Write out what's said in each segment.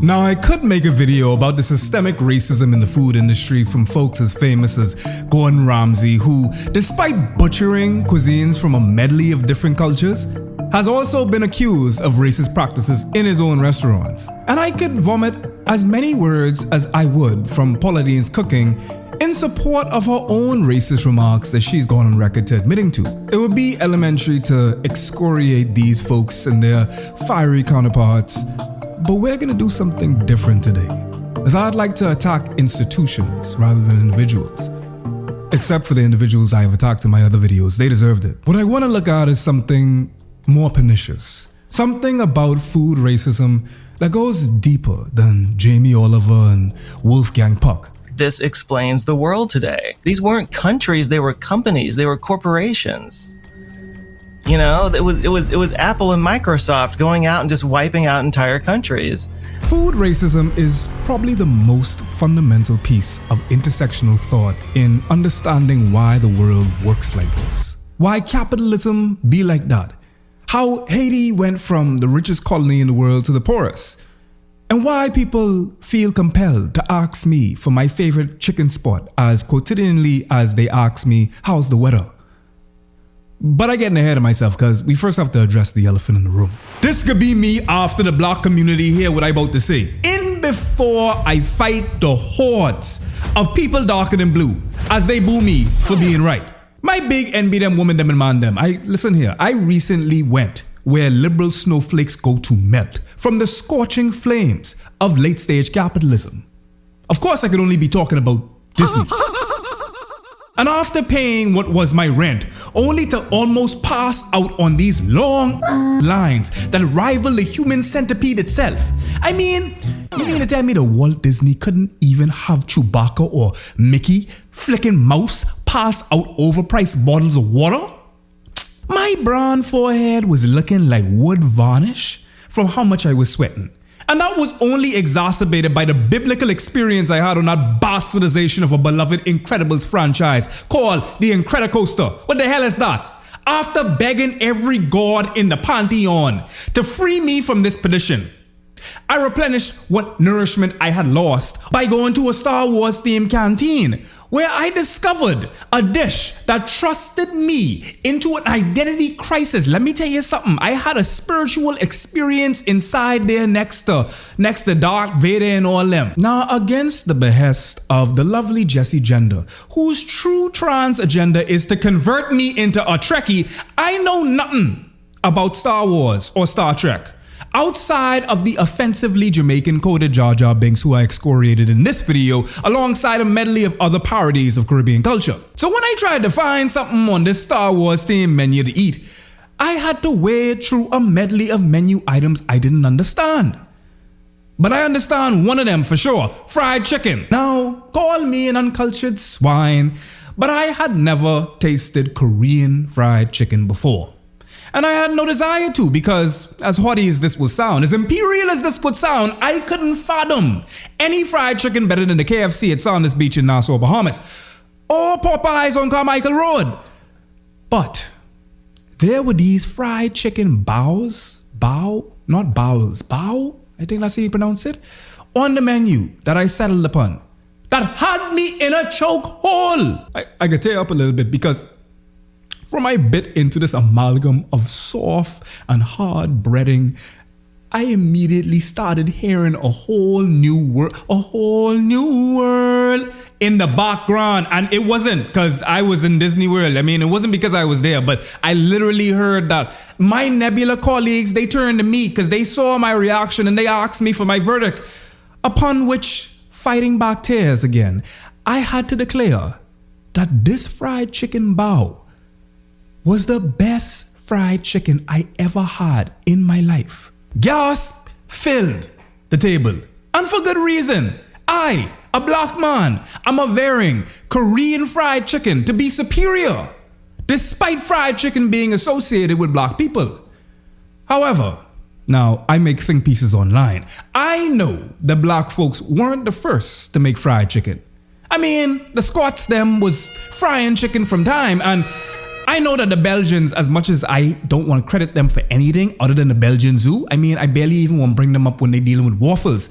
Now, I could make a video about the systemic racism in the food industry from folks as famous as Gordon Ramsay, who, despite butchering cuisines from a medley of different cultures, has also been accused of racist practices in his own restaurants. And I could vomit as many words as I would from Paula Deen's cooking in support of her own racist remarks that she's gone on record to admitting to. It would be elementary to excoriate these folks and their fiery counterparts, but we're gonna do something different today, as I'd like to attack institutions rather than individuals. Except for the individuals I have attacked in my other videos, they deserved it. What I wanna look at is something more pernicious. Something about food racism that goes deeper than Jamie Oliver and Wolfgang Puck. This explains the world today. These weren't countries, they were companies, they were corporations. You know, it was Apple and Microsoft going out and just wiping out entire countries. Food racism is probably the most fundamental piece of intersectional thought in understanding why the world works like this. Why capitalism be like that. How Haiti went from the richest colony in the world to the poorest. And why people feel compelled to ask me for my favorite chicken spot as quotidianly as they ask me, how's the weather? But I get ahead of myself because we first have to address the elephant in the room. This could be me after the black community hear what I about to say. In before I fight the hordes of people darker than blue as they boo me for being right. My big envy them, woman them and man them. Listen here, I recently went where liberal snowflakes go to melt from the scorching flames of late stage capitalism. Of course I could only be talking about Disney. And after paying what was my rent, only to almost pass out on these long lines that rival the human centipede itself. I mean, you mean to tell me that Walt Disney couldn't even have Chewbacca or Mickey flicking mouse pass out overpriced bottles of water? My brown forehead was looking like wood varnish from how much I was sweating. And that was only exacerbated by the biblical experience I had on that bastardization of a beloved Incredibles franchise called The Incredicoaster. What the hell is that? After begging every god in the pantheon to free me from this perdition, I replenished what nourishment I had lost by going to a Star Wars themed canteen, where I discovered a dish that trusted me into an identity crisis. Let me tell you something. I had a spiritual experience inside there next to Darth Vader and all them. Now, against the behest of the lovely Jessie Gender, whose true trans agenda is to convert me into a Trekkie, I know nothing about Star Wars or Star Trek. Outside of the offensively Jamaican coded Jar Jar Binks who I excoriated in this video, alongside a medley of other parodies of Caribbean culture. So when I tried to find something on this Star Wars themed menu to eat, I had to wade through a medley of menu items I didn't understand. But I understand one of them for sure, fried chicken. Now, call me an uncultured swine, but I had never tasted Korean fried chicken before. And I had no desire to, because as haughty as this will sound, as imperial as this would sound, I couldn't fathom any fried chicken better than the KFC at Saunders Beach in Nassau, Bahamas, or Popeyes on Carmichael Road. But there were these fried chicken bows, I think that's how you pronounce it, on the menu that I settled upon, that had me in a chokehold. I could tear up a little bit because from I bit into this amalgam of soft and hard breading, I immediately started hearing a whole new world in the background. And it wasn't because I was in Disney World. I mean, it wasn't because I was there, but I literally heard that. My Nebula colleagues, they turned to me because they saw my reaction and they asked me for my verdict. Upon which, fighting back tears again, I had to declare that this fried chicken bao was the best fried chicken I ever had in my life. Gasp filled the table. And for good reason. I, a black man, am averring Korean fried chicken to be superior, despite fried chicken being associated with black people. However, now I make think pieces online. I know the black folks weren't the first to make fried chicken. I mean, the Scots them was frying chicken from time, and I know that the Belgians, as much as I don't want to credit them for anything other than the Belgian zoo, I mean, I barely even want to bring them up when they're dealing with waffles.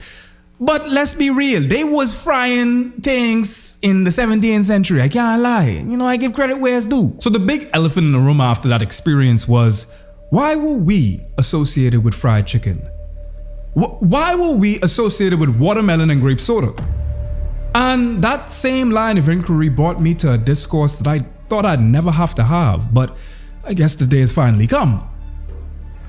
But let's be real, they was frying things in the 17th century. I can't lie. I give credit where it's due. So the big elephant in the room after that experience was, why were we associated with fried chicken? Why were we associated with watermelon and grape soda? And that same line of inquiry brought me to a discourse that I thought I'd never have to have, but I guess the day has finally come.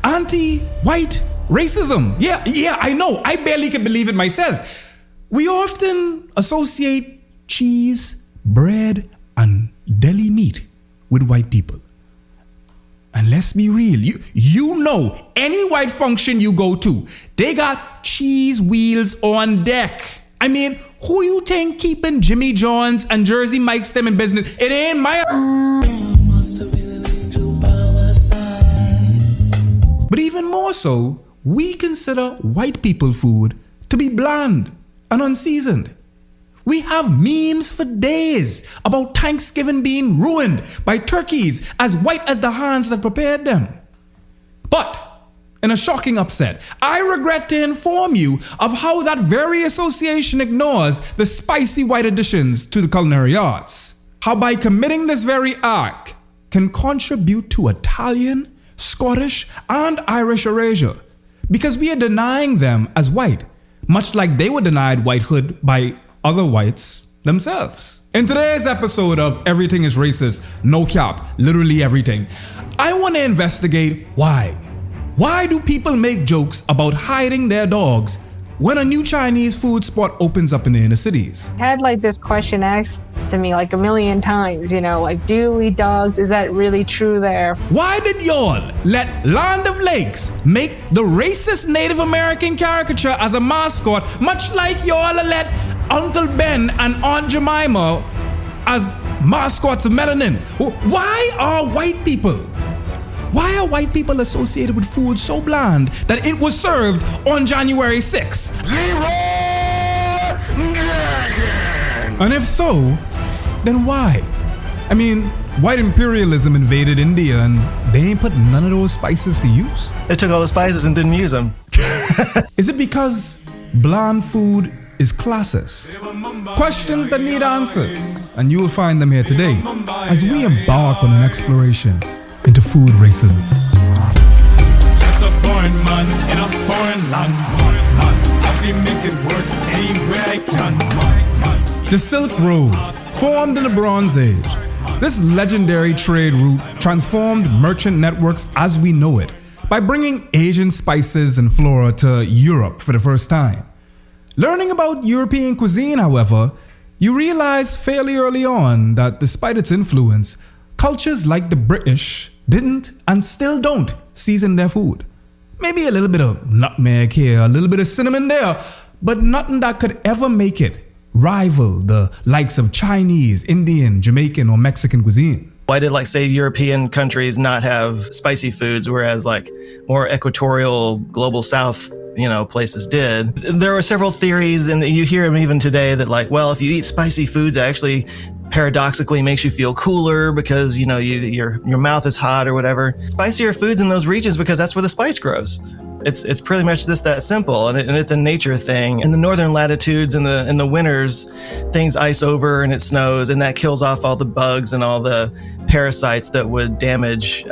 Anti-white racism. Yeah, I know. I barely can believe it myself. We often associate cheese, bread, and deli meat with white people. And let's be real, you know, any white function you go to, they got cheese wheels on deck. I mean, who you think keeping Jimmy John's and Jersey Mike's them in business? It ain't my... But even more so, we consider white people food to be bland and unseasoned. We have memes for days about Thanksgiving being ruined by turkeys as white as the hands that prepared them. But in a shocking upset, I regret to inform you of how that very association ignores the spicy white additions to the culinary arts. How by committing this very act can contribute to Italian, Scottish, and Irish erasure, because we are denying them as white, much like they were denied whitehood by other whites themselves. In today's episode of Everything is Racist, no cap, literally everything, I want to investigate why. Why do people make jokes about hiding their dogs when a new Chinese food spot opens up in the inner cities? I had this question asked to me a million times, do you eat dogs? Is that really true there? Why did y'all let Land of Lakes make the racist Native American caricature as a mascot, much like y'all let Uncle Ben and Aunt Jemima as mascots of melanin? Why are white people associated with food so bland that it was served on January 6th? And if so, then why? I mean, white imperialism invaded India and they ain't put none of those spices to use? They took all the spices and didn't use them. Is it because bland food is classist? Questions that need answers, and you will find them here today as we embark on an exploration into food racism. Just a foreign man in a foreign land. I can make it work anywhere I can. The Silk Road, formed in the Bronze Age. This legendary trade route transformed merchant networks as we know it by bringing Asian spices and flora to Europe for the first time. Learning about European cuisine, however, you realize fairly early on that despite its influence, cultures like the British didn't and still don't season their food. Maybe a little bit of nutmeg here, a little bit of cinnamon there, but nothing that could ever make it rival the likes of Chinese, Indian, Jamaican, or Mexican cuisine. Why did, say, European countries not have spicy foods, whereas, more equatorial global south, places did? There are several theories, and you hear them even today, that, if you eat spicy foods, it actually paradoxically makes you feel cooler because, your mouth is hot or whatever. Spicier foods in those regions because that's where the spice grows. It's pretty much just that simple, and it's a nature thing. In the northern latitudes, in the winters, things ice over and it snows, and that kills off all the bugs and all the parasites that would damage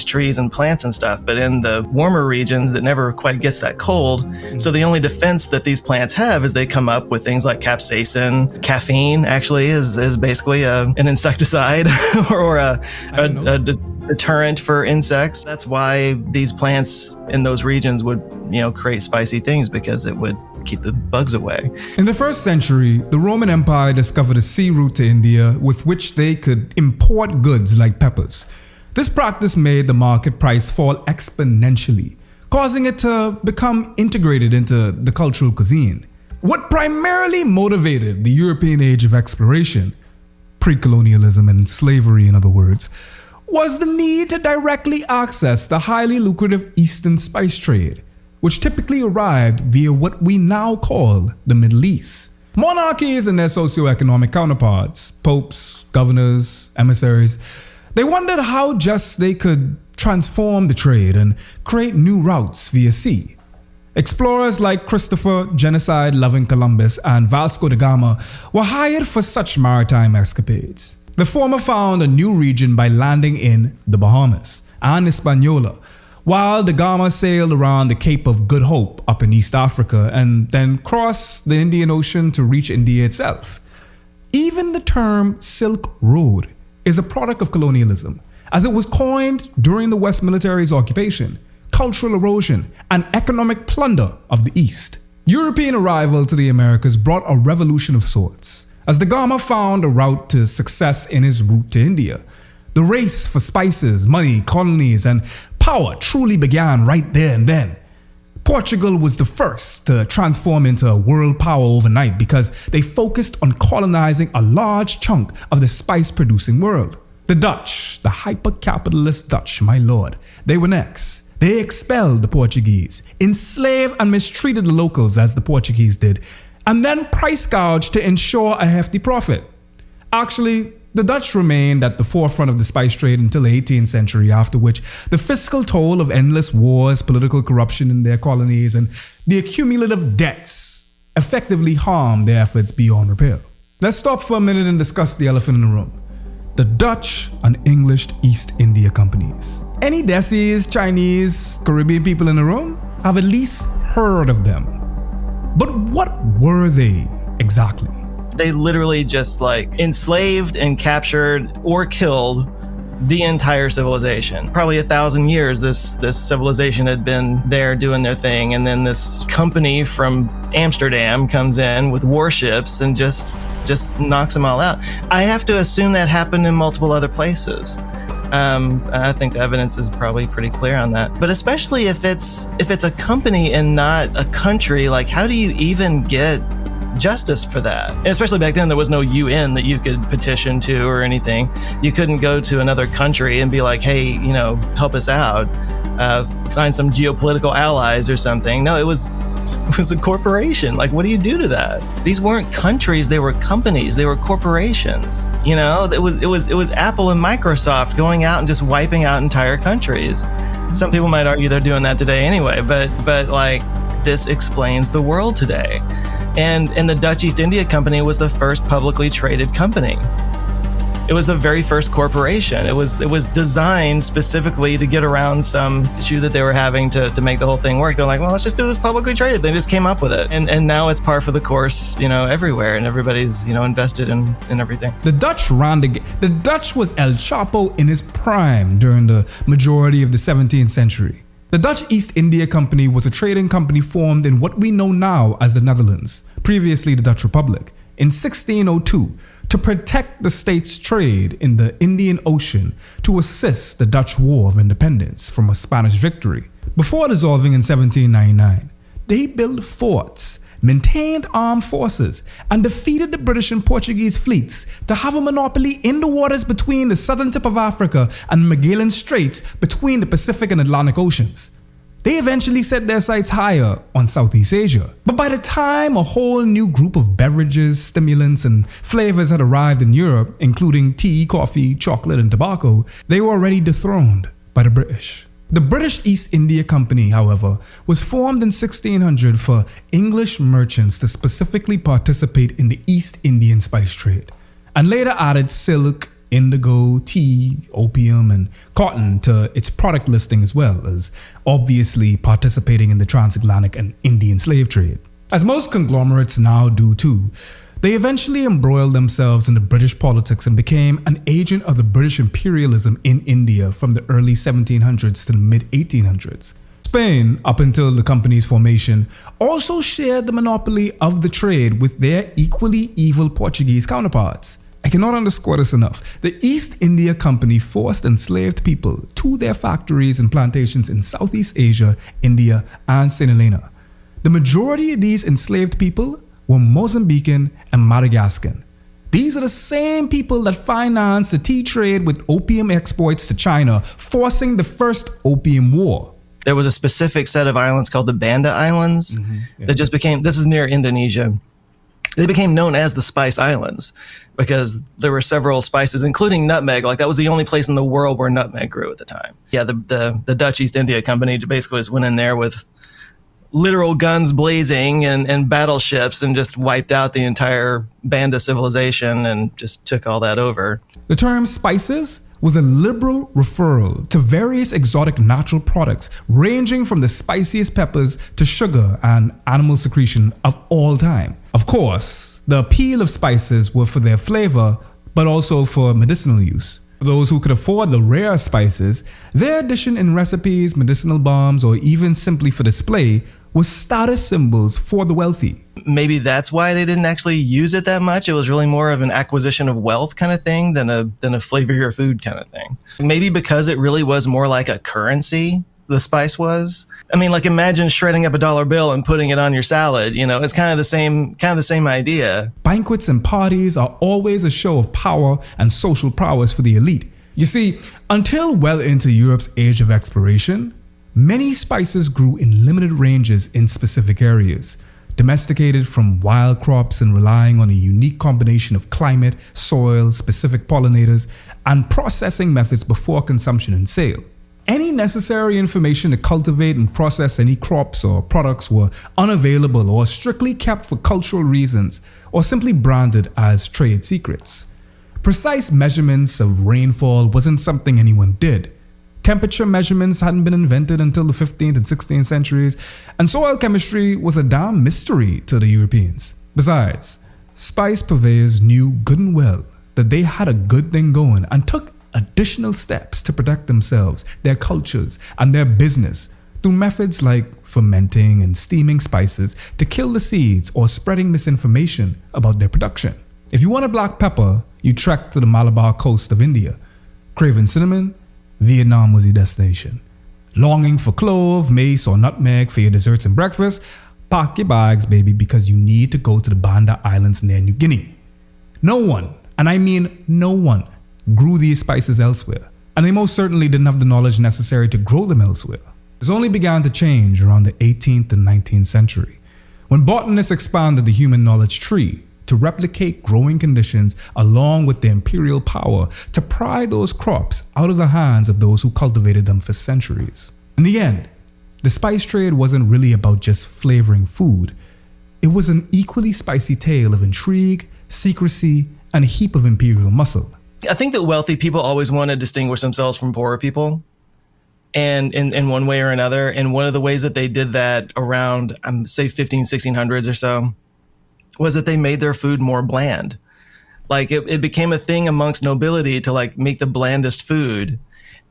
trees and plants and stuff. But in the warmer regions that never quite gets that cold, so the only defense that these plants have is they come up with things like capsaicin. Caffeine actually is basically an insecticide or a deterrent for insects. That's why these plants in those regions would, create spicy things, because it would keep the bugs away. In the 1st century, the Roman Empire discovered a sea route to India with which they could import goods like peppers. This practice made the market price fall exponentially, causing it to become integrated into the cultural cuisine. What primarily motivated the European age of exploration, pre-colonialism and slavery in other words, was the need to directly access the highly lucrative Eastern spice trade, which typically arrived via what we now call the Middle East. Monarchies and their socioeconomic counterparts, popes, governors, emissaries, They wondered how just they could transform the trade and create new routes via sea. Explorers like Christopher genocide-loving Columbus and Vasco da Gama were hired for such maritime escapades. The former found a new region by landing in the Bahamas and Hispaniola, while da Gama sailed around the Cape of Good Hope up in East Africa and then crossed the Indian Ocean to reach India itself. Even the term Silk Road is a product of colonialism, as it was coined during the West military's occupation, cultural erosion, and economic plunder of the East. European arrival to the Americas brought a revolution of sorts, as da Gama found a route to success in his route to India. The race for spices, money, colonies, and power truly began right there and then. Portugal was the first to transform into a world power overnight because they focused on colonizing a large chunk of the spice-producing world. The Dutch, the hyper-capitalist Dutch, my lord, they were next. They expelled the Portuguese, enslaved and mistreated the locals as the Portuguese did, and then price gouged to ensure a hefty profit. Actually, the Dutch remained at the forefront of the spice trade until the 18th century, after which the fiscal toll of endless wars, political corruption in their colonies, and the accumulative debts effectively harmed their efforts beyond repair. Let's stop for a minute and discuss the elephant in the room: the Dutch and English East India Companies. Any Desis, Chinese, Caribbean people in the room have at least heard of them. But what were they exactly? They literally just like enslaved and captured or killed the entire civilization. Probably 1,000 years this civilization had been there doing their thing, and then this company from Amsterdam comes in with warships and just knocks them all out. I have to assume that happened in multiple other places. I think the evidence is probably pretty clear on that. But especially if it's a company and not a country, like how do you even get justice for that? And especially back then, there was no UN that you could petition to or anything. You couldn't go to another country and be like, hey, help us out, find some geopolitical allies or something. No, it was a corporation. Like, what do you do to that? These weren't countries, they were companies, they were corporations. It was Apple and Microsoft going out and just wiping out entire countries. Some people might argue they're doing that today anyway, but like, this explains the world today. And the Dutch East India Company was the first publicly traded company. It was the very first corporation. It was designed specifically to get around some issue that they were having to make the whole thing work. They're like, well, let's just do this publicly traded. They just came up with it. And now it's par for the course, everywhere. And everybody's, invested in everything. The Dutch ran the Dutch was El Chapo in his prime during the majority of the 17th century. The Dutch East India Company was a trading company formed in what we know now as the Netherlands, previously the Dutch Republic, in 1602 to protect the state's trade in the Indian Ocean to assist the Dutch War of Independence from a Spanish victory. Before dissolving in 1799, they built forts, maintained armed forces, and defeated the British and Portuguese fleets to have a monopoly in the waters between the southern tip of Africa and Magellan Straits between the Pacific and Atlantic Oceans. They eventually set their sights higher on Southeast Asia. But by the time a whole new group of beverages, stimulants, and flavors had arrived in Europe, including tea, coffee, chocolate, and tobacco, they were already dethroned by the British. The British East India Company, however, was formed in 1600 for English merchants to specifically participate in the East Indian spice trade, and later added silk, indigo, tea, opium, and cotton to its product listing, as well as obviously participating in the transatlantic and Indian slave trade. As most conglomerates now do too, they eventually embroiled themselves in the British politics and became an agent of the British imperialism in India from the early 1700s to the mid 1800s. Spain, up until the company's formation, also shared the monopoly of the trade with their equally evil Portuguese counterparts. I cannot underscore this enough. The East India Company forced enslaved people to their factories and plantations in Southeast Asia, India, and St. Helena. The majority of these enslaved people were Mozambican and Madagascan. These are the same people that financed the tea trade with opium exports to China, forcing the first Opium War. There was a specific set of islands called the Banda Islands that just became, this is near Indonesia. They became known as the Spice Islands because there were several spices, including nutmeg. Like that was the only place in the world where nutmeg grew at the time. Yeah, the Dutch East India Company basically just went in there with literal guns blazing and battleships and just wiped out the entire band of civilization and just took all that over. The term spices was a liberal referral to various exotic natural products ranging from the spiciest peppers to sugar and animal secretion of all time. Of course, the appeal of spices were for their flavor, but also for medicinal use. For those who could afford the rare spices, their addition in recipes, medicinal balms, or even simply for display was status symbols for the wealthy. Maybe that's why they didn't actually use it that much. It was really more of an acquisition of wealth kind of thing than a flavor your food kind of thing. Maybe because it really was more like a currency, the spice was. I mean, like imagine shredding up a dollar bill and putting it on your salad. You know, it's kind of the same idea. Banquets and parties are always a show of power and social prowess for the elite. You see, until well into Europe's age of exploration, many spices grew in limited ranges in specific areas, domesticated from wild crops and relying on a unique combination of climate, soil, specific pollinators, and processing methods before consumption and sale. Any necessary information to cultivate and process any crops or products were unavailable or strictly kept for cultural reasons or simply branded as trade secrets. Precise measurements of rainfall wasn't something anyone did. Temperature measurements hadn't been invented until the 15th and 16th centuries, and soil chemistry was a damn mystery to the Europeans. Besides, spice purveyors knew good and well that they had a good thing going and took additional steps to protect themselves, their cultures, and their business through methods like fermenting and steaming spices to kill the seeds or spreading misinformation about their production. If you want a black pepper, you trek to the Malabar coast of India. Craving cinnamon, Vietnam was your destination. Longing for clove, mace, or nutmeg for your desserts and breakfast? Pack your bags, baby, because you need to go to the Banda Islands near New Guinea. No one, and I mean no one, grew these spices elsewhere, and they most certainly didn't have the knowledge necessary to grow them elsewhere. This only began to change around the 18th and 19th century, when botanists expanded the human knowledge tree to replicate growing conditions along with the imperial power to pry those crops out of the hands of those who cultivated them for centuries. In the end, the spice trade wasn't really about just flavoring food. It was an equally spicy tale of intrigue, secrecy, and a heap of imperial muscle. I think that wealthy people always want to distinguish themselves from poorer people, and in one way or another. And one of the ways that they did that around, say, 1600s or so, was that they made their food more bland. Like it became a thing amongst nobility to like make the blandest food.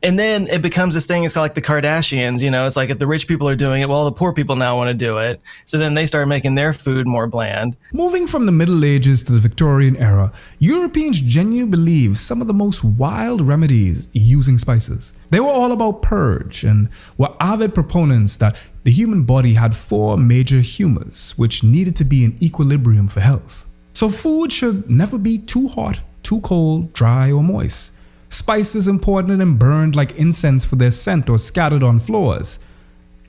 And then it becomes this thing, it's kind of like the Kardashians, you know, it's like if the rich people are doing it, well, the poor people now want to do it. So then they start making their food more bland. Moving from the Middle Ages to the Victorian era, Europeans genuinely believed some of the most wild remedies using spices. They were all about purge and were avid proponents that the human body had 4 major humors, which needed to be in equilibrium for health. So food should never be too hot, too cold, dry, or moist. Spices imported and burned like incense for their scent or scattered on floors.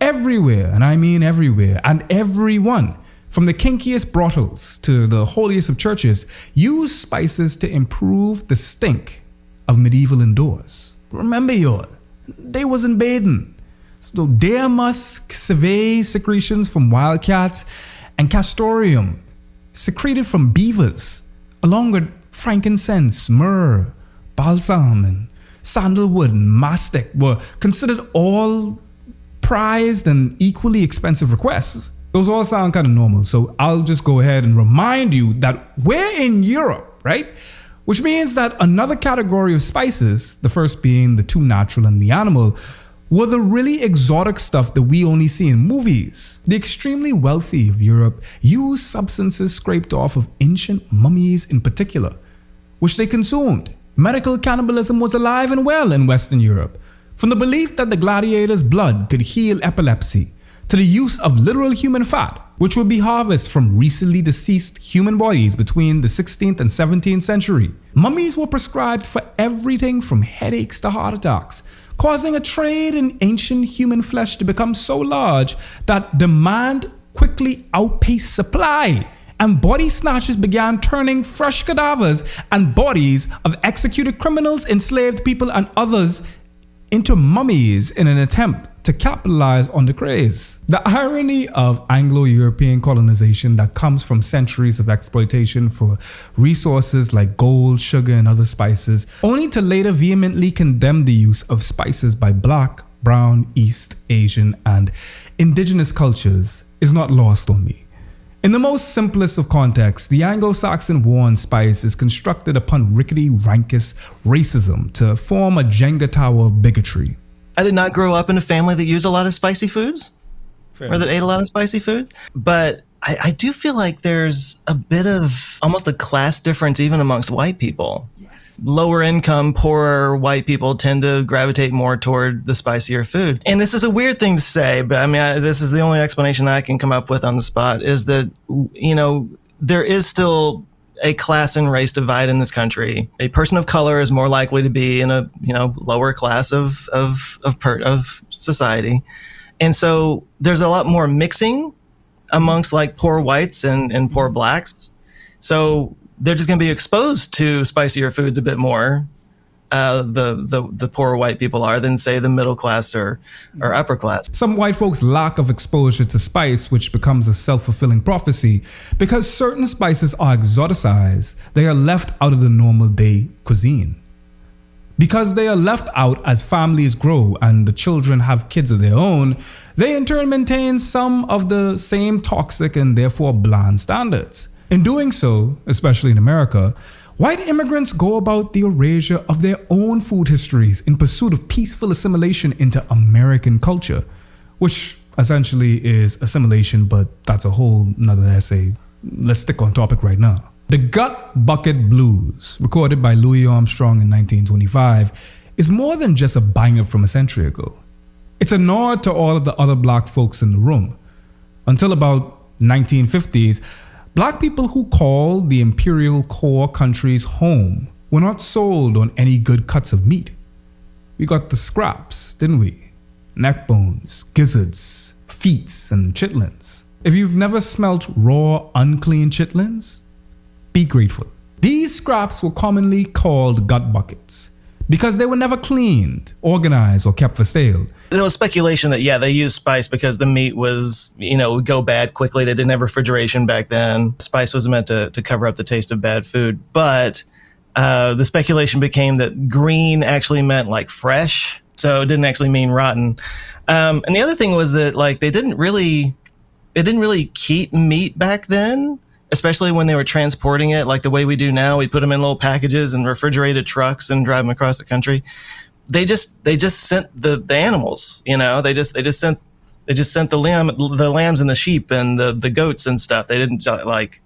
Everywhere, and I mean everywhere, and everyone, from the kinkiest brothels to the holiest of churches, used spices to improve the stink of medieval indoors. Remember y'all, they wasn't bathing. So deer musk, civet secretions from wildcats, and castoreum secreted from beavers, along with frankincense, myrrh, balsam, and sandalwood and mastic were considered all prized and equally expensive requests. Those all sound kind of normal, so I'll just go ahead and remind you that we're in Europe, right? Which means that another category of spices, the first being the 2 natural and the animal, were the really exotic stuff that we only see in movies. The extremely wealthy of Europe used substances scraped off of ancient mummies in particular, which they consumed. Medical cannibalism was alive and well in Western Europe, from the belief that the gladiators' blood could heal epilepsy, to the use of literal human fat, which would be harvested from recently deceased human bodies between the 16th and 17th century. Mummies were prescribed for everything from headaches to heart attacks, causing a trade in ancient human flesh to become so large that demand quickly outpaced supply and body snatchers began turning fresh cadavers and bodies of executed criminals, enslaved people, and others into mummies in an attempt to capitalize on the craze. The irony of Anglo-European colonization that comes from centuries of exploitation for resources like gold, sugar, and other spices, only to later vehemently condemn the use of spices by Black, Brown, East Asian, and indigenous cultures is not lost on me. In the most simplest of contexts, the Anglo-Saxon war on spice is constructed upon rickety, rankist racism to form a Jenga tower of bigotry. I did not grow up in a family that used a lot of spicy foods or that ate a lot of spicy foods, but I do feel like there's a bit of almost a class difference even amongst white people. Yes. Lower income, poorer white people tend to gravitate more toward the spicier food. And this is a weird thing to say, but I mean, this is the only explanation I can come up with on the spot is that, you know, there is still a class and race divide in this country. A person of color is more likely to be in a, you know, lower class of society. And so there's a lot more mixing amongst like poor whites and poor blacks. So they're just going to be exposed to spicier foods a bit more. The poor white people are than say the middle class or upper class. Some white folks' lack of exposure to spice, which becomes a self-fulfilling prophecy, because certain spices are exoticized, they are left out of the normal day cuisine. Because they are left out as families grow and the children have kids of their own, they in turn maintain some of the same toxic and therefore bland standards. In doing so, especially in America, white immigrants go about the erasure of their own food histories in pursuit of peaceful assimilation into American culture, which essentially is assimilation, but that's a whole nother essay. Let's stick on topic right now. The Gut Bucket Blues, recorded by Louis Armstrong in 1925, is more than just a banger from a century ago. It's a nod to all of the other black folks in the room. Until about 1950s, black people who called the imperial core countries home were not sold on any good cuts of meat. We got the scraps, didn't we? Neck bones, gizzards, feet, and chitlins. If you've never smelt raw, unclean chitlins, be grateful. These scraps were commonly called gut buckets because they were never cleaned, organized, or kept for sale. There was speculation that, yeah, they used spice because the meat was, you know, would go bad quickly. They didn't have refrigeration back then. Spice was meant to cover up the taste of bad food. But the speculation became that green actually meant like fresh. So it didn't actually mean rotten. And the other thing was that like they didn't really keep meat back then, especially when they were transporting it like the way we do now. We put them in little packages and refrigerated trucks and drive them across the country. They just sent the animals, you know, they just sent the lambs and the sheep and the goats and stuff. They didn't like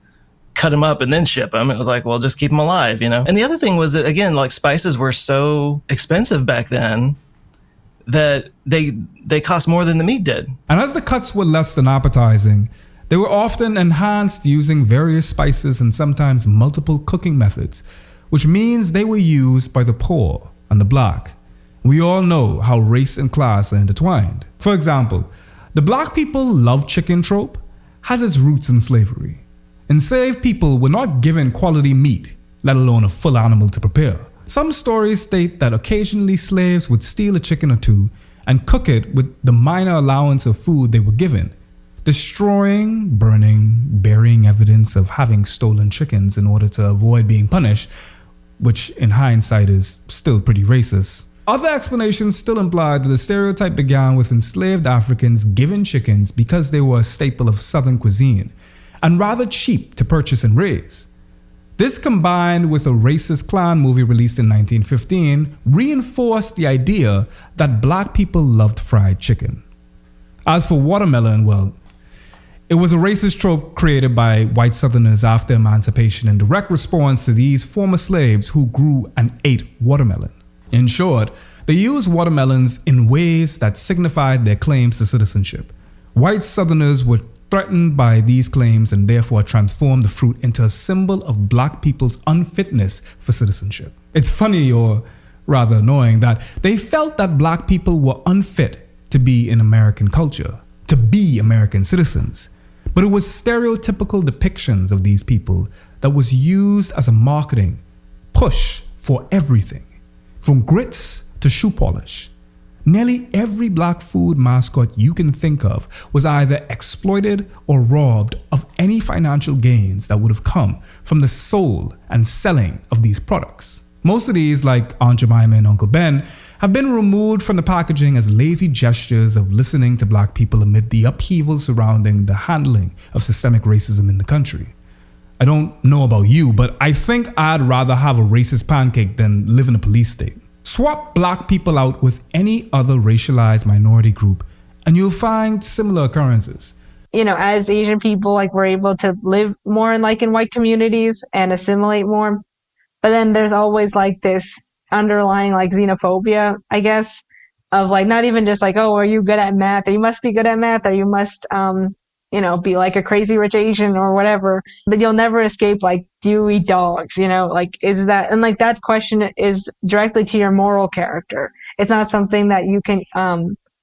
cut them up and then ship them. It was like, well, just keep them alive, you know? And the other thing was that, again, like spices were so expensive back then that they cost more than the meat did. And as the cuts were less than appetizing, they were often enhanced using various spices and sometimes multiple cooking methods, which means they were used by the poor and the black. We all know how race and class are intertwined. For example, the black people love chicken trope has its roots in slavery. Enslaved people were not given quality meat, let alone a full animal to prepare. Some stories state that occasionally slaves would steal a chicken or two and cook it with the minor allowance of food they were given, destroying, burning, burying evidence of having stolen chickens in order to avoid being punished, which in hindsight is still pretty racist. Other explanations still imply that the stereotype began with enslaved Africans given chickens because they were a staple of Southern cuisine and rather cheap to purchase and raise. This, combined with a racist Klan movie released in 1915, reinforced the idea that black people loved fried chicken. As for watermelon, well, it was a racist trope created by white Southerners after emancipation in direct response to these former slaves who grew and ate watermelon. In short, they used watermelons in ways that signified their claims to citizenship. White Southerners were threatened by these claims and therefore transformed the fruit into a symbol of black people's unfitness for citizenship. It's funny, or rather annoying, that they felt that black people were unfit to be in American culture, to be American citizens, But it was stereotypical depictions of these people that was used as a marketing push for everything, from grits to shoe polish. Nearly every black food mascot you can think of was either exploited or robbed of any financial gains that would have come from the sold and selling of these products. Most of these, like Aunt Jemima and Uncle Ben, have been removed from the packaging as lazy gestures of listening to black people amid the upheaval surrounding the handling of systemic racism in the country. I don't know about you, but I think I'd rather have a racist pancake than live in a police state. Swap black people out with any other racialized minority group and you'll find similar occurrences. You know, as Asian people, like, we're able to live more in white communities and assimilate more. But then there's always like this underlying like xenophobia, I guess, of like not even just like, oh, are you good at math? Or you must be good at math, or you must, be like a crazy rich Asian or whatever. But you'll never escape like, do you eat dogs? You know, like, is that, and like that question is directly to your moral character. It's not something that you can,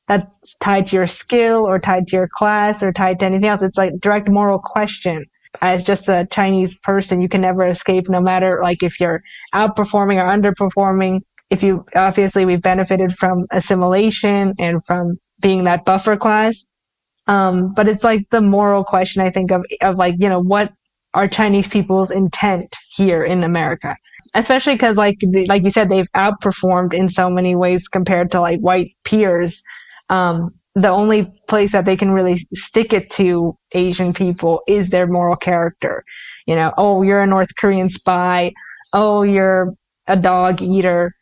that's tied to your skill or tied to your class or tied to anything else. It's like direct moral question. As just a Chinese person, you can never escape, no matter like if you're outperforming or underperforming. If you, obviously we've benefited from assimilation and from being that buffer class. But it's like the moral question, I think, of like, you know, what are Chinese people's intent here in America? Especially because like you said, they've outperformed in so many ways compared to like white peers. The only place that they can really stick it to Asian people is their moral character. You know, oh, you're a North Korean spy. Oh, you're a dog eater.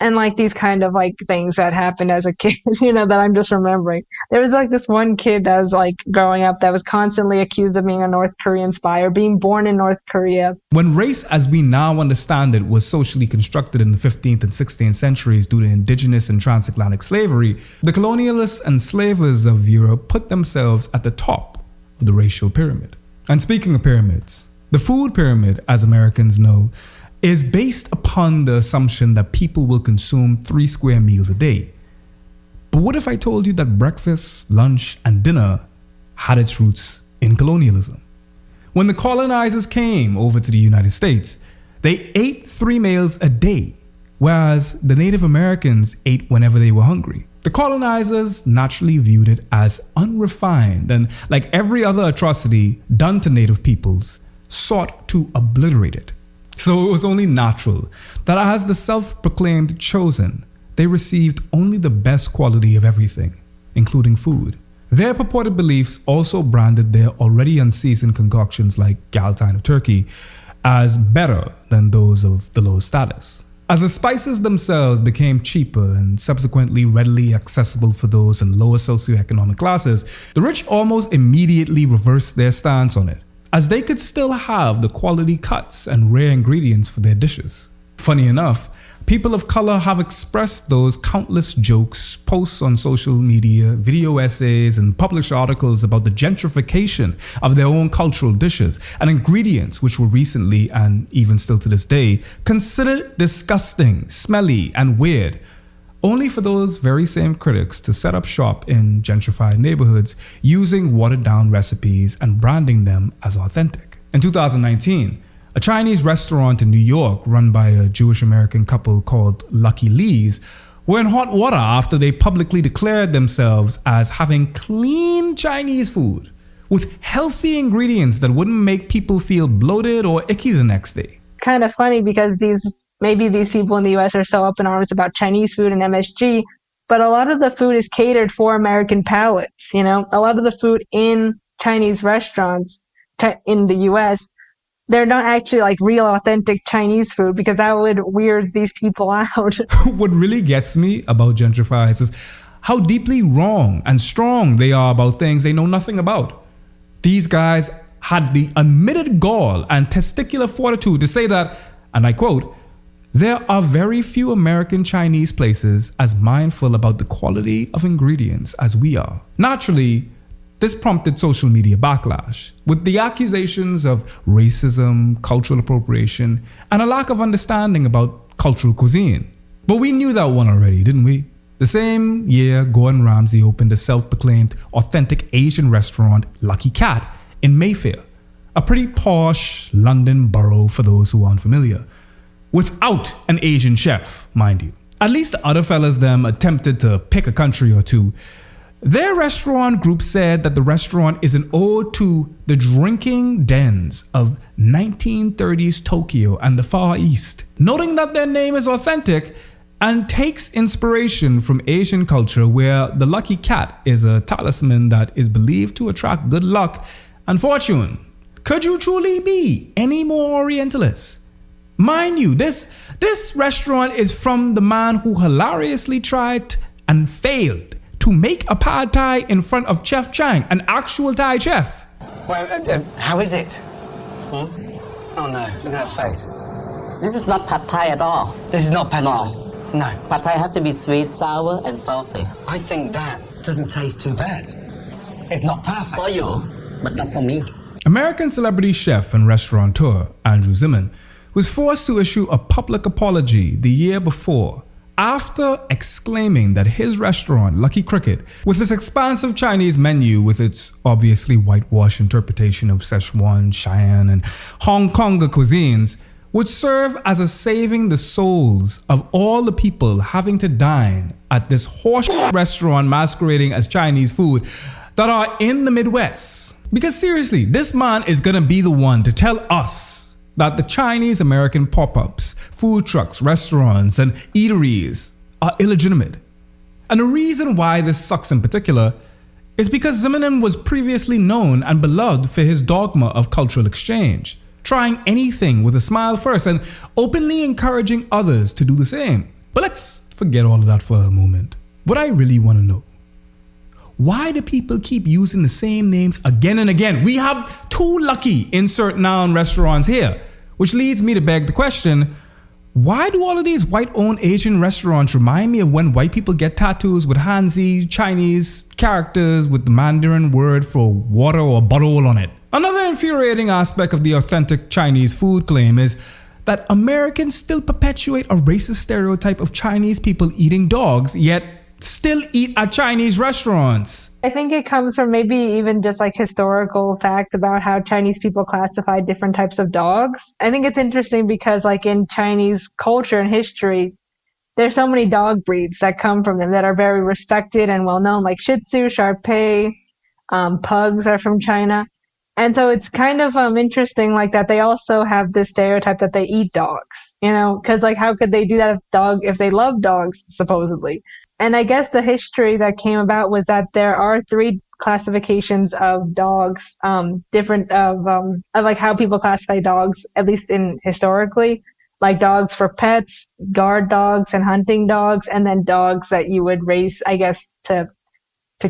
And like these kind of like things that happened as a kid, you know, that I'm just remembering. There was like this one kid that was like growing up that was constantly accused of being a North Korean spy or being born in North Korea. When race as we now understand it was socially constructed in the 15th and 16th centuries due to indigenous and transatlantic slavery, the colonialists and slavers of Europe put themselves at the top of the racial pyramid. And speaking of pyramids, the food pyramid, as Americans know, is based upon the assumption that people will consume 3 square meals a day. But what if I told you that breakfast, lunch, and dinner had its roots in colonialism? When the colonizers came over to the United States, they ate 3 meals a day, whereas the Native Americans ate whenever they were hungry. The colonizers naturally viewed it as unrefined and, like every other atrocity done to Native peoples, sought to obliterate it. So it was only natural that as the self-proclaimed chosen, they received only the best quality of everything, including food. Their purported beliefs also branded their already unseasoned concoctions like galantine of turkey as better than those of the lowest status. As the spices themselves became cheaper and subsequently readily accessible for those in lower socioeconomic classes, the rich almost immediately reversed their stance on it, as they could still have the quality cuts and rare ingredients for their dishes. Funny enough, people of color have expressed those countless jokes, posts on social media, video essays, and published articles about the gentrification of their own cultural dishes and ingredients which were recently, and even still to this day, considered disgusting, smelly, and weird, only for those very same critics to set up shop in gentrified neighborhoods using watered-down recipes and branding them as authentic. In 2019, a Chinese restaurant in New York run by a Jewish-American couple called Lucky Lee's were in hot water after they publicly declared themselves as having clean Chinese food with healthy ingredients that wouldn't make people feel bloated or icky the next day. Kind of funny because maybe these people in the US are so up in arms about Chinese food and MSG, but a lot of the food is catered for American palates, you know? A lot of the food in Chinese restaurants in the US, they're not actually like real authentic Chinese food because that would weird these people out. What really gets me about gentrifiers is how deeply wrong and strong they are about things they know nothing about. These guys had the admitted gall and testicular fortitude to say that, and I quote, "There are very few American Chinese places as mindful about the quality of ingredients as we are." Naturally, this prompted social media backlash, with the accusations of racism, cultural appropriation, and a lack of understanding about cultural cuisine. But we knew that one already, didn't we? The same year, Gordon Ramsay opened a self-proclaimed authentic Asian restaurant, Lucky Cat, in Mayfair, a pretty posh London borough for those who aren't familiar. Without an Asian chef, mind you. At least the other fellas them attempted to pick a country or two. Their restaurant group said that the restaurant is an ode to the drinking dens of 1930s Tokyo and the Far East, noting that their name is authentic and takes inspiration from Asian culture, where the lucky cat is a talisman that is believed to attract good luck and fortune. Could you truly be any more Orientalist? Mind you, this restaurant is from the man who hilariously tried and failed to make a pad thai in front of Chef Chang, an actual Thai chef. Well, how is it? Hmm? Oh no, look at that face. This is not pad thai at all. This is not pad thai. No, pad thai have to be sweet, sour, and salty. I think that doesn't taste too bad. It's not perfect. For you, but not for me. American celebrity chef and restaurateur Andrew Zimmern was forced to issue a public apology the year before after exclaiming that his restaurant, Lucky Cricket, with its expansive Chinese menu with its obviously whitewashed interpretation of Szechuan, Cheyenne, and Hong Konger cuisines, would serve as a saving the souls of all the people having to dine at this horse restaurant masquerading as Chinese food that are in the Midwest. Because seriously, this man is gonna be the one to tell us that the Chinese American pop-ups, food trucks, restaurants, and eateries are illegitimate. And the reason why this sucks in particular is because Zimmerman was previously known and beloved for his dogma of cultural exchange, trying anything with a smile first and openly encouraging others to do the same. But let's forget all of that for a moment. What I really want to know: why do people keep using the same names again and again? We have two Lucky insert noun restaurants here, which leads me to beg the question, why do all of these white-owned Asian restaurants remind me of when white people get tattoos with Hanzi Chinese characters with the Mandarin word for water or bottle on it? Another infuriating aspect of the authentic Chinese food claim is that Americans still perpetuate a racist stereotype of Chinese people eating dogs, yet still eat at Chinese restaurants. I think it comes from maybe even just like historical fact about how Chinese people classify different types of dogs. I think it's interesting because like in Chinese culture and history, there's so many dog breeds that come from them that are very respected and well known, like Shih Tzu, Shar-Pei, pugs are from China. And so it's kind of interesting like that they also have this stereotype that they eat dogs, you know, because like how could they do that if they love dogs, supposedly? And I guess the history that came about was that there are 3 classifications of dogs, different of like how people classify dogs, at least in historically, like dogs for pets, guard dogs, and hunting dogs, and then dogs that you would raise, I guess, to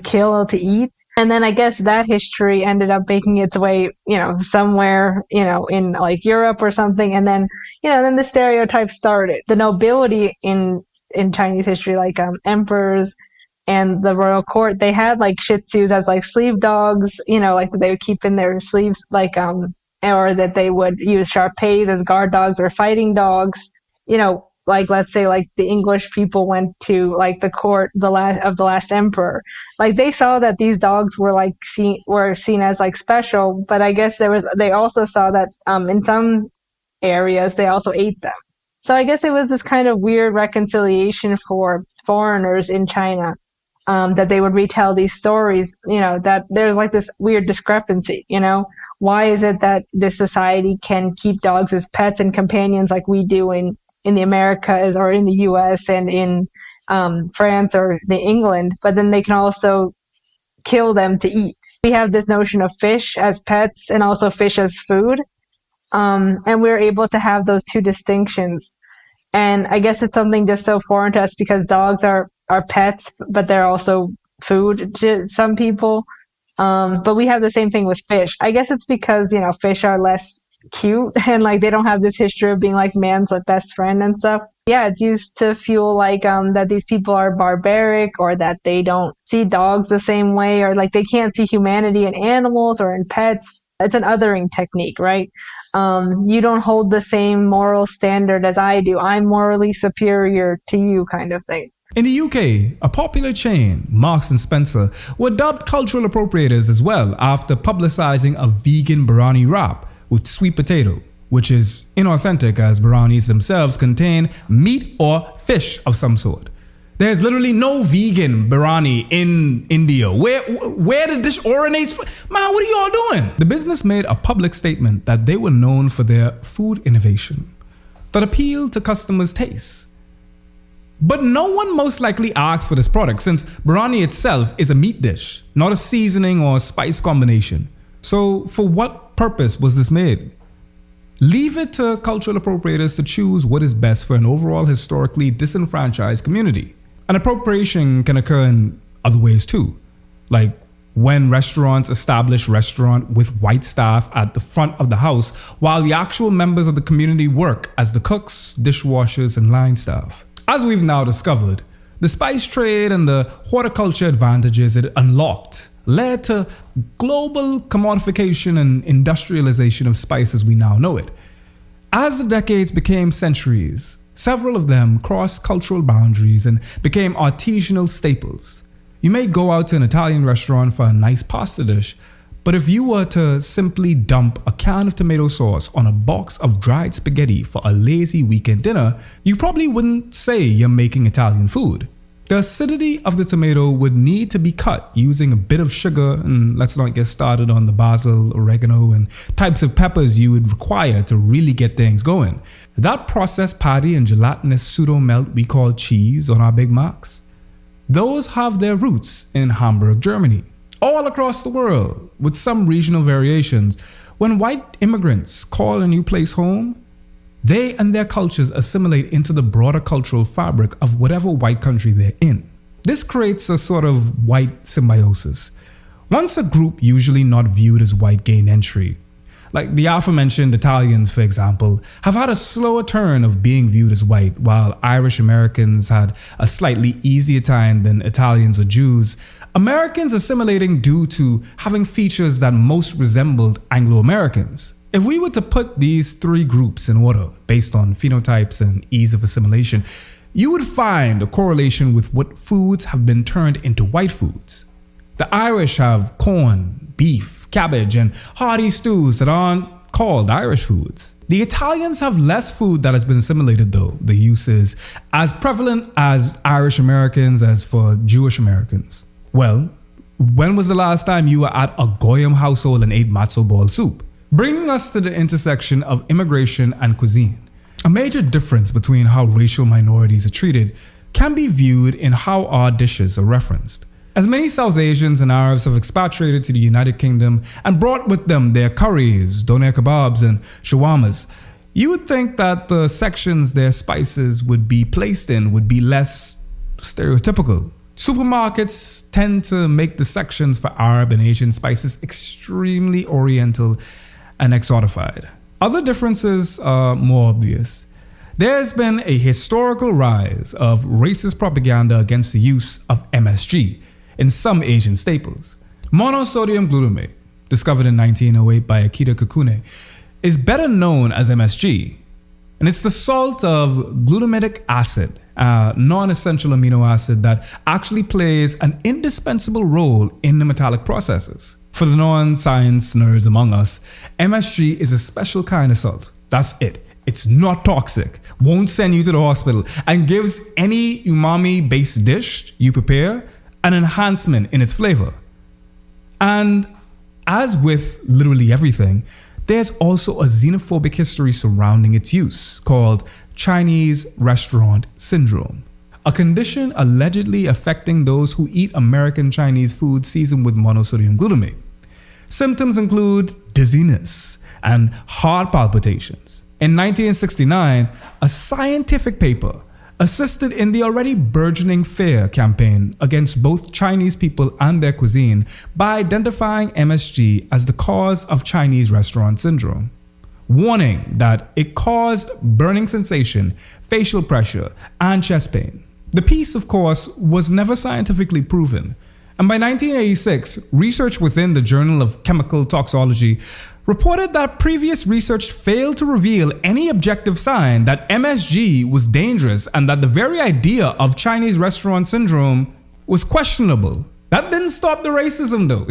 kill or to eat. And then I guess that history ended up making its way, you know, somewhere, you know, in like Europe or something. And then, you know, then the stereotype started. The nobility in Chinese history, like emperors and the royal court, they had like Shih Tzus as like sleeve dogs, you know, like they would keep in their sleeves, like or that they would use Shar-Peis as guard dogs or fighting dogs. You know, like let's say like the English people went to like the court the last emperor, like they saw that these dogs were like seen as like special, but I guess they also saw that in some areas they also ate them. So I guess it was this kind of weird reconciliation for foreigners in China, that they would retell these stories, you know, that there's like this weird discrepancy, you know, why is it that this society can keep dogs as pets and companions like we do in the Americas or in the US and in France or the England, but then they can also kill them to eat. We have this notion of fish as pets and also fish as food. And we're able to have those 2 distinctions. And I guess it's something just so foreign to us because dogs are pets, but they're also food to some people. But we have the same thing with fish. I guess it's because, you know, fish are less cute and like they don't have this history of being like man's like best friend and stuff. Yeah, it's used to fuel like that these people are barbaric or that they don't see dogs the same way or like they can't see humanity in animals or in pets. It's an othering technique, right? You don't hold the same moral standard as I do. I'm morally superior to you kind of thing. In the UK, a popular chain, Marks and Spencer, were dubbed cultural appropriators as well after publicizing a vegan biryani wrap with sweet potato, which is inauthentic as biryanis themselves contain meat or fish of some sort. There's literally no vegan biryani in India. Where the dish originates from? Man, what are y'all doing? The business made a public statement that they were known for their food innovation that appealed to customers' tastes. But no one most likely asked for this product since biryani itself is a meat dish, not a seasoning or spice combination. So for what purpose was this made? Leave it to cultural appropriators to choose what is best for an overall historically disenfranchised community. An appropriation can occur in other ways too, like when restaurants establish restaurant with white staff at the front of the house while the actual members of the community work as the cooks, dishwashers, and line staff. As we've now discovered, the spice trade and the horticulture advantages it unlocked led to global commodification and industrialization of spice as we now know it. As the decades became centuries, several of them crossed cultural boundaries and became artisanal staples. You may go out to an Italian restaurant for a nice pasta dish, but if you were to simply dump a can of tomato sauce on a box of dried spaghetti for a lazy weekend dinner, you probably wouldn't say you're making Italian food. The acidity of the tomato would need to be cut using a bit of sugar, and let's not get started on the basil, oregano, and types of peppers you would require to really get things going. That processed patty and gelatinous pseudo-melt we call cheese on our Big Macs, those have their roots in Hamburg, Germany. All across the world, with some regional variations, when white immigrants call a new place home, they and their cultures assimilate into the broader cultural fabric of whatever white country they're in. This creates a sort of white symbiosis. Once a group usually not viewed as white gain entry, like the aforementioned Italians, for example, have had a slower turn of being viewed as white, while Irish Americans had a slightly easier time than Italians or Jews. Americans assimilating due to having features that most resembled Anglo-Americans. If we were to put these three groups in order based on phenotypes and ease of assimilation, you would find a correlation with what foods have been turned into white foods. The Irish have corn, beef, cabbage, and hearty stews that aren't called Irish foods. The Italians have less food that has been assimilated though. The use is as prevalent as Irish Americans as for Jewish Americans. Well, when was the last time you were at a Goyim household and ate matzo ball soup? Bringing us to the intersection of immigration and cuisine. A major difference between how racial minorities are treated can be viewed in how our dishes are referenced. As many South Asians and Arabs have expatriated to the United Kingdom and brought with them their curries, doner kebabs, and shawarmas, you would think that the sections their spices would be placed in would be less stereotypical. Supermarkets tend to make the sections for Arab and Asian spices extremely oriental and exotified. Other differences are more obvious. There's been a historical rise of racist propaganda against the use of MSG in some Asian staples. Monosodium glutamate, discovered in 1908 by Akita Kokune, is better known as MSG, and it's the salt of glutamic acid, a non-essential amino acid that actually plays an indispensable role in the metallic processes. For the non-science nerds among us, MSG is a special kind of salt. That's it. It's not toxic, won't send you to the hospital, and gives any umami-based dish you prepare an enhancement in its flavor. And as with literally everything, there's also a xenophobic history surrounding its use called Chinese restaurant syndrome, a condition allegedly affecting those who eat American Chinese food seasoned with monosodium glutamate. Symptoms include dizziness and heart palpitations. In 1969, a scientific paper assisted in the already burgeoning FAIR campaign against both Chinese people and their cuisine by identifying MSG as the cause of Chinese restaurant syndrome, warning that it caused burning sensation, facial pressure, and chest pain. The piece, of course, was never scientifically proven, and by 1986, research within the Journal of Chemical Toxicology reported that previous research failed to reveal any objective sign that MSG was dangerous and that the very idea of Chinese restaurant syndrome was questionable. That didn't stop the racism though.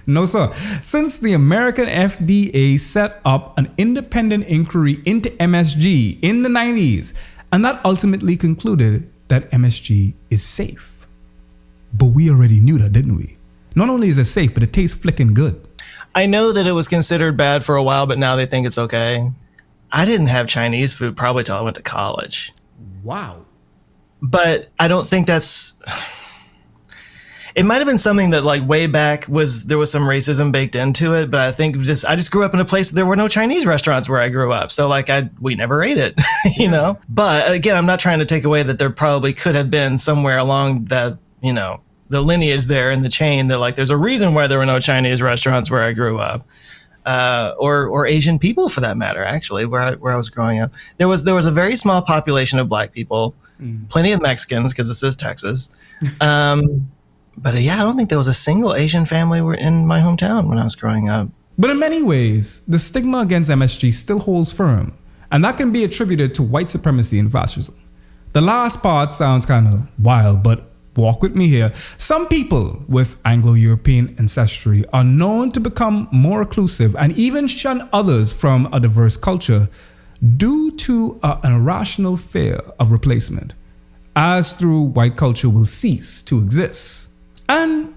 No sir. Since the American FDA set up an independent inquiry into MSG in the 90s, and that ultimately concluded that MSG is safe. But we already knew that, didn't we? Not only is it safe, but it tastes flicking good. I know that it was considered bad for a while, but now they think it's okay. I didn't have Chinese food probably till I went to college. Wow. But I don't think that's... It might have been something that like way back there was some racism baked into it, but I think I just grew up in a place there were no Chinese restaurants where I grew up. So like we never ate it, you know? But again, I'm not trying to take away that there probably could have been somewhere along that, you know, the lineage there in the chain that like there's a reason why there were no Chinese restaurants where I grew up. Or Asian people for that matter, actually, where I was growing up. There was a very small population of black people, plenty of Mexicans because this is Texas. But yeah, I don't think there was a single Asian family in my hometown when I was growing up. But in many ways, the stigma against MSG still holds firm, and that can be attributed to white supremacy and fascism. The last part sounds kind of wild, but walk with me here. Some people with Anglo-European ancestry are known to become more reclusive and even shun others from a diverse culture due to an irrational fear of replacement, as through white culture will cease to exist. And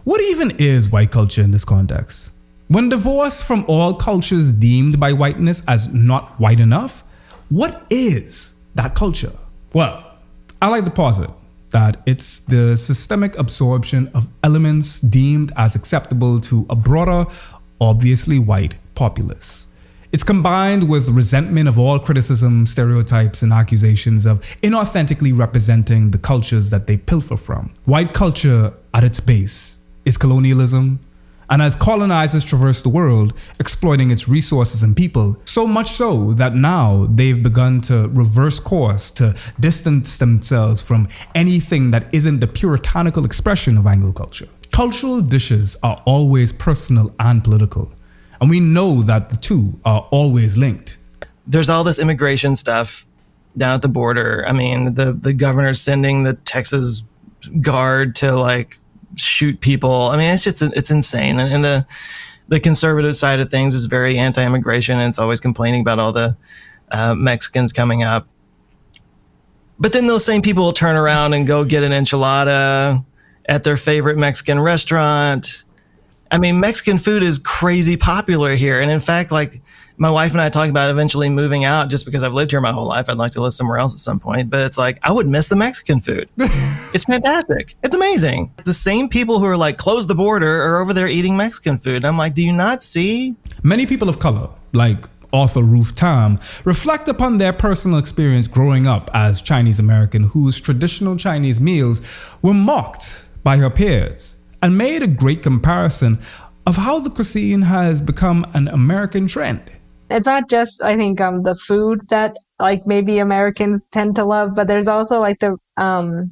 what even is white culture in this context? When divorced from all cultures deemed by whiteness as not white enough, what is that culture? Well, I like to posit that it's the systemic absorption of elements deemed as acceptable to a broader, obviously white populace. It's combined with resentment of all criticism, stereotypes, and accusations of inauthentically representing the cultures that they pilfer from. White culture, at its base, is colonialism, and as colonizers traverse the world, exploiting its resources and people, so much so that now they've begun to reverse course to distance themselves from anything that isn't the puritanical expression of Anglo culture. Cultural dishes are always personal and political, and we know that the two are always linked. There's all this immigration stuff down at the border. I mean, the governor's sending the Texas guard to like shoot people. I mean, it's insane. And the conservative side of things is very anti-immigration, and it's always complaining about all the Mexicans coming up. But then those same people will turn around and go get an enchilada at their favorite Mexican restaurant. I mean, Mexican food is crazy popular here. And in fact, like my wife and I talk about eventually moving out just because I've lived here my whole life. I'd like to live somewhere else at some point. But it's like, I would miss the Mexican food. It's fantastic. It's amazing. The same people who are like, close the border are over there eating Mexican food. And I'm like, do you not see? Many people of color, like author Ruth Tam, reflect upon their personal experience growing up as Chinese American whose traditional Chinese meals were mocked by her peers, and made a great comparison of how the cuisine has become an American trend. It's not just, I think, the food that like maybe Americans tend to love, but there's also like the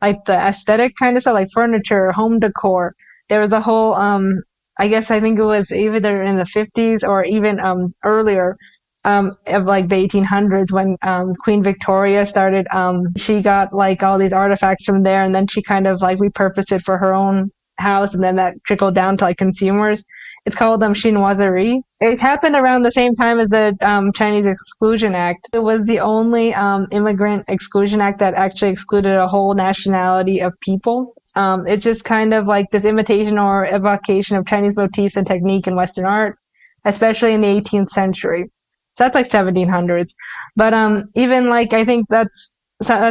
aesthetic kind of stuff, like furniture, home decor. There was a whole, I think it was either in the 50s or even earlier, of like the 1800s when Queen Victoria started. She got like all these artifacts from there, and then she kind of like repurposed it for her own house, and then that trickled down to like consumers. It's called chinoiserie. It happened around the same time as the Chinese Exclusion Act. It was the only immigrant exclusion act that actually excluded a whole nationality of people. It's just kind of like this imitation or evocation of Chinese motifs and technique in Western art, especially in the 18th century. So that's like 1700s. But even like, I think that's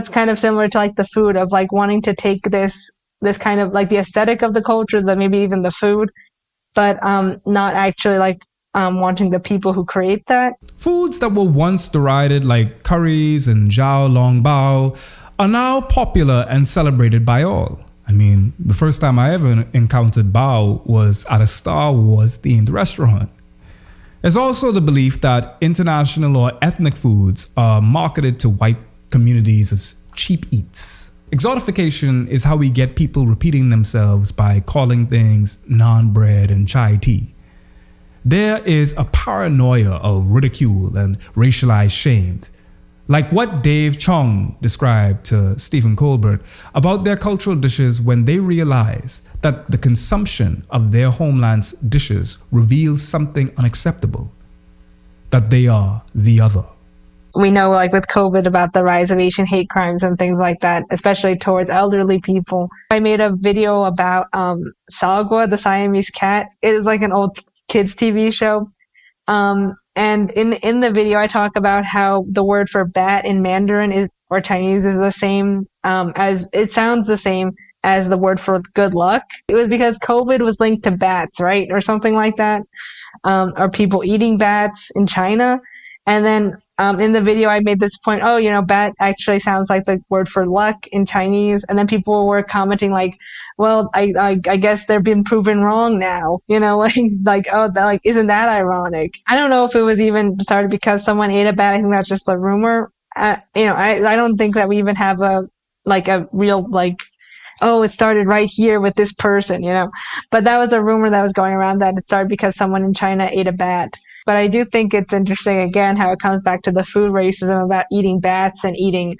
kind of similar to like the food of like wanting to take this kind of like the aesthetic of the culture, maybe even the food, but not actually like wanting the people who create that. Foods that were once derided like curries and jiao long bao are now popular and celebrated by all. I mean, the first time I ever encountered bao was at a Star Wars themed restaurant. There's also the belief that international or ethnic foods are marketed to white communities as cheap eats. Exotification is how we get people repeating themselves by calling things naan bread and chai tea. there is a paranoia of ridicule and racialized shame. Like what Dave Chong described to Stephen Colbert about their cultural dishes when they realize that the consumption of their homeland's dishes reveals something unacceptable, that they are the other. We know, like with COVID, about the rise of Asian hate crimes and things like that, especially towards elderly people. I made a video about Salgua, the Siamese cat. It is like an old kids TV show. And in the video, I talk about how the word for bat in Mandarin or Chinese is the same, it sounds the same as the word for good luck. It was because COVID was linked to bats, right? Or something like that. Or people eating bats in China. And then, in the video, I made this point, bat actually sounds like the word for luck in Chinese. And then people were commenting like, well, I guess they're being proven wrong now, isn't that ironic? I don't know if it was even started because someone ate a bat. I think that's just a rumor. I don't think that we even have a real, it started right here with this person, but that was a rumor that was going around that it started because someone in China ate a bat. But I do think it's interesting, again, how it comes back to the food racism about eating bats and eating,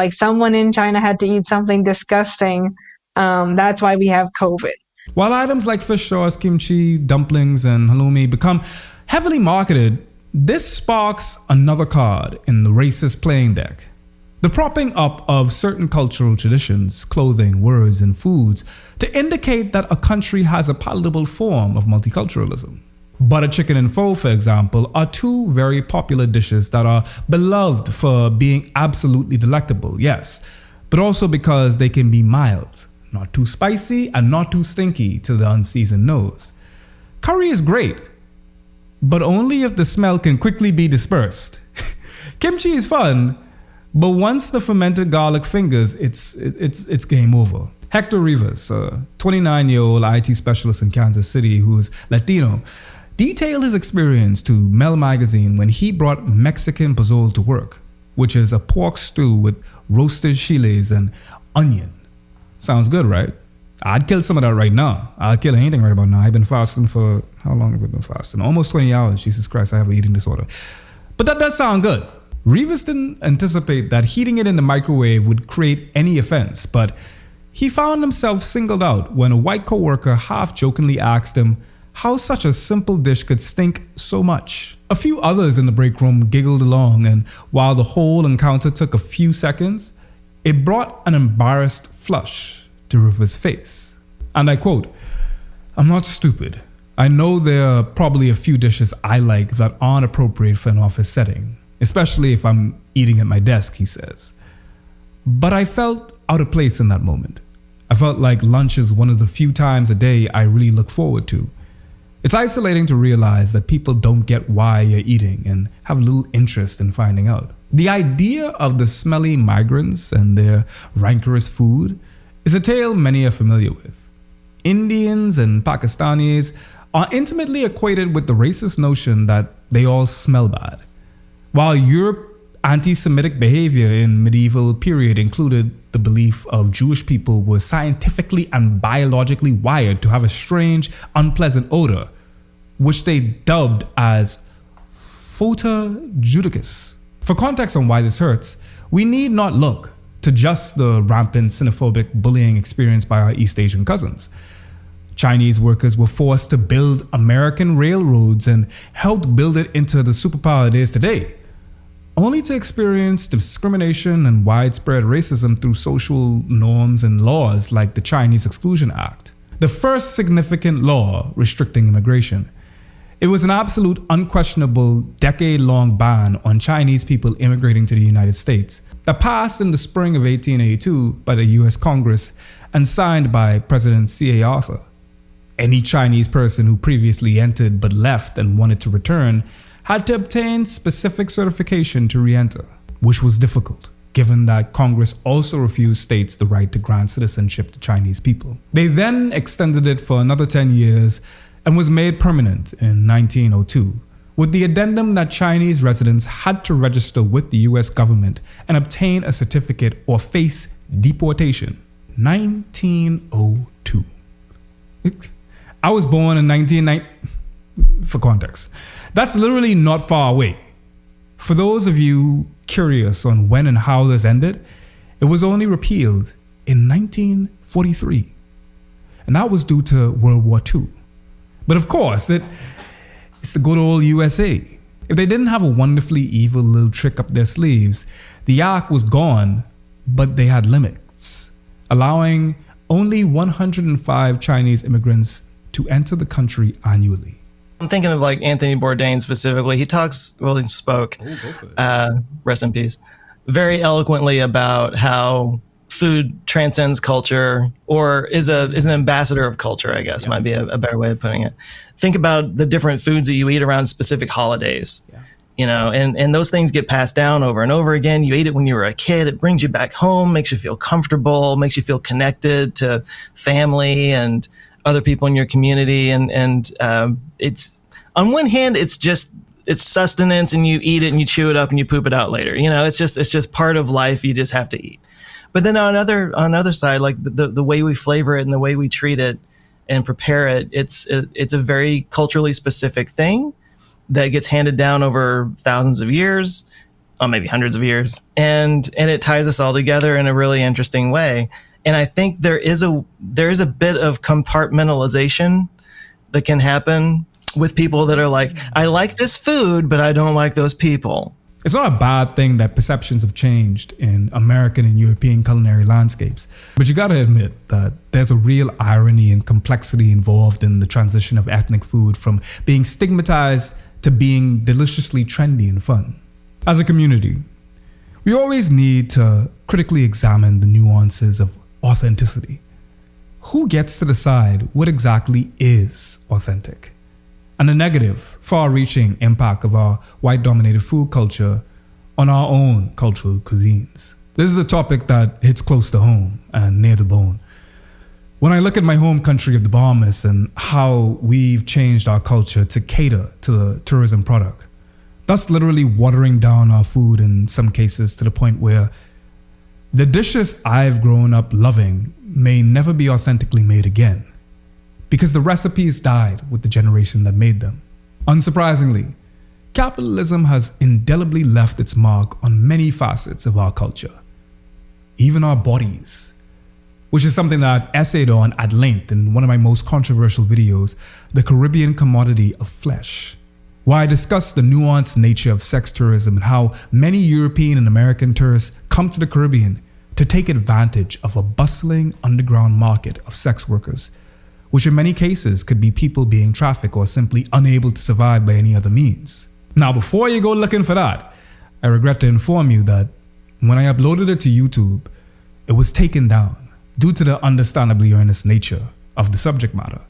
someone in China had to eat something disgusting. That's why we have COVID. While items like fish sauce, kimchi, dumplings, and halloumi become heavily marketed, this sparks another card in the racist playing deck. The propping up of certain cultural traditions, clothing, words, and foods to indicate that a country has a palatable form of multiculturalism. Butter chicken and pho, for example, are two very popular dishes that are beloved for being absolutely delectable, yes, but also because they can be mild, not too spicy and not too stinky to the unseasoned nose. Curry is great, but only if the smell can quickly be dispersed. Kimchi is fun, but once the fermented garlic fingers, it's game over. Hector Rivas, a 29-year-old IT specialist in Kansas City who is Latino, detailed his experience to Mel magazine when he brought Mexican pozole to work, which is a pork stew with roasted chiles and onion. Sounds good, right? I'd kill some of that right now. I'd kill anything right about now. I've been fasting for, how long have I been fasting? Almost 20 hours. Jesus Christ, I have an eating disorder. But that does sound good. Rivas didn't anticipate that heating it in the microwave would create any offense, but he found himself singled out when a white coworker half-jokingly asked him how such a simple dish could stink so much. A few others in the break room giggled along, and while the whole encounter took a few seconds, it brought an embarrassed flush to Rivers' face. And I quote, "I'm not stupid. I know there are probably a few dishes I like that aren't appropriate for an office setting, especially if I'm eating at my desk," he says. But I felt out of place in that moment. I felt like lunch is one of the few times a day I really look forward to. It's isolating to realize that people don't get why you're eating and have little interest in finding out. The idea of the smelly migrants and their rancorous food is a tale many are familiar with. Indians and Pakistanis are intimately equated with the racist notion that they all smell bad. While Europe anti-Semitic behavior in medieval period included the belief of Jewish people were scientifically and biologically wired to have a strange, unpleasant odor, which they dubbed as Fota Judicus. For context on why this hurts, we need not look to just the rampant xenophobic bullying experienced by our East Asian cousins. Chinese workers were forced to build American railroads and helped build it into the superpower it is today, only to experience discrimination and widespread racism through social norms and laws like the Chinese Exclusion Act, the first significant law restricting immigration. It was an absolute, unquestionable, decade-long ban on Chinese people immigrating to the United States that passed in the spring of 1882 by the US Congress and signed by President C.A. Arthur. Any Chinese person who previously entered but left and wanted to return had to obtain specific certification to re-enter, which was difficult, given that Congress also refused states the right to grant citizenship to Chinese people. They then extended it for another 10 years and was made permanent in 1902, with the addendum that Chinese residents had to register with the US government and obtain a certificate or face deportation. 1902. I was born in for context. That's literally not far away. For those of you curious on when and how this ended, it was only repealed in 1943. And that was due to World War II. But of course, it's the good old USA. If they didn't have a wonderfully evil little trick up their sleeves, the yak was gone, but they had limits, allowing only 105 Chinese immigrants to enter the country annually. I'm thinking of like Anthony Bourdain specifically. He spoke, rest in peace, very eloquently about how food transcends culture, or is an ambassador of culture, I guess, might be a better way of putting it. Think about the different foods that you eat around specific holidays. And those things get passed down over and over again. You ate it when you were a kid. It brings you back home, makes you feel comfortable, makes you feel connected to family and other people in your community. And it's, on one hand, it's sustenance, and you eat it and you chew it up and you poop it out later. It's just part of life. You just have to eat. But then on other side, like the way we flavor it and the way we treat it and prepare it, it's a very culturally specific thing that gets handed down over thousands of years, or maybe hundreds of years, and it ties us all together in a really interesting way. And I think there is a bit of compartmentalization that can happen with people that are like, I like this food, but I don't like those people. It's not a bad thing that perceptions have changed in American and European culinary landscapes, but you gotta admit that there's a real irony and complexity involved in the transition of ethnic food from being stigmatized to being deliciously trendy and fun. As a community, we always need to critically examine the nuances of authenticity. Who gets to decide what exactly is authentic? And the negative, far-reaching impact of our white-dominated food culture on our own cultural cuisines. This is a topic that hits close to home and near the bone. When I look at my home country of the Bahamas and how we've changed our culture to cater to the tourism product, thus literally watering down our food in some cases to the point where the dishes I've grown up loving may never be authentically made again, because the recipes died with the generation that made them. Unsurprisingly, capitalism has indelibly left its mark on many facets of our culture, even our bodies, which is something that I've essayed on at length in one of my most controversial videos, The Caribbean Commodity of Flesh, where I discuss the nuanced nature of sex tourism and how many European and American tourists come to the Caribbean to take advantage of a bustling underground market of sex workers, which in many cases could be people being trafficked or simply unable to survive by any other means. Now, before you go looking for that, I regret to inform you that when I uploaded it to YouTube, it was taken down due to the understandably earnest nature of the subject matter.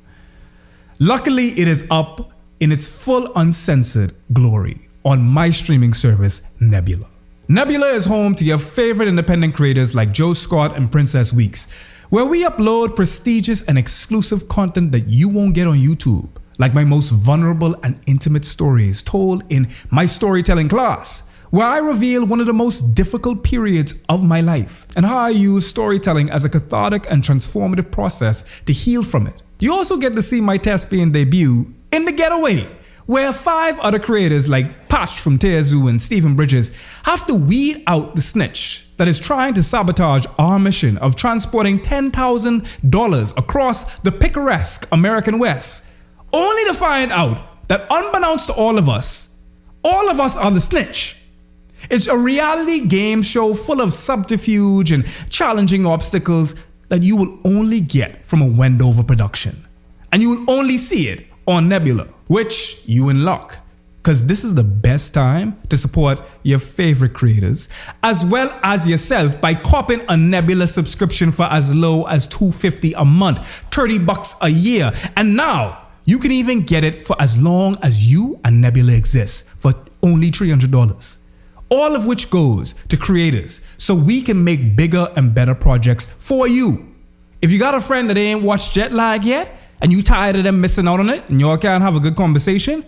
Luckily, it is up in its full uncensored glory on my streaming service, Nebula. Nebula is home to your favorite independent creators like Joe Scott and Princess Weeks, where we upload prestigious and exclusive content that you won't get on YouTube, like my most vulnerable and intimate stories told in my storytelling class, where I reveal one of the most difficult periods of my life and how I use storytelling as a cathartic and transformative process to heal from it. You also get to see my thespian debut in The Getaway, where 5 other creators like Patch from Teazu and Stephen Bridges have to weed out the snitch that is trying to sabotage our mission of transporting $10,000 across the picaresque American West, only to find out that unbeknownst to all of us are the snitch. It's a reality game show full of subterfuge and challenging obstacles that you will only get from a Wendover production. And you will only see it on Nebula, which you in luck, because this is the best time to support your favorite creators, as well as yourself by copping a Nebula subscription for as low as $250 a month, $30 a year. And now you can even get it for as long as you and Nebula exist for only $300. All of which goes to creators so we can make bigger and better projects for you. If you got a friend that ain't watched Jet Lag yet and you tired of them missing out on it and y'all can't have a good conversation,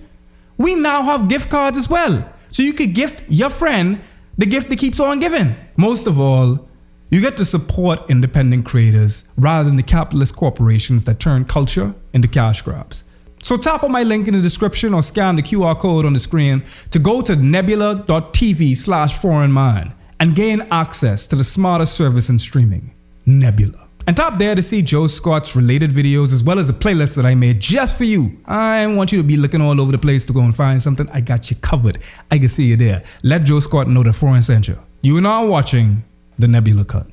we now have gift cards as well. So you could gift your friend the gift that keeps on giving. Most of all, you get to support independent creators rather than the capitalist corporations that turn culture into cash grabs. So tap on my link in the description or scan the QR code on the screen to go to nebula.tv/foreignmind and gain access to the smartest service in streaming, Nebula. And tap there to see Joe Scott's related videos as well as a playlist that I made just for you. I don't want you to be looking all over the place to go and find something. I got you covered. I can see you there. Let Joe Scott know that Foreign sent you. You are now watching The Nebula Cut.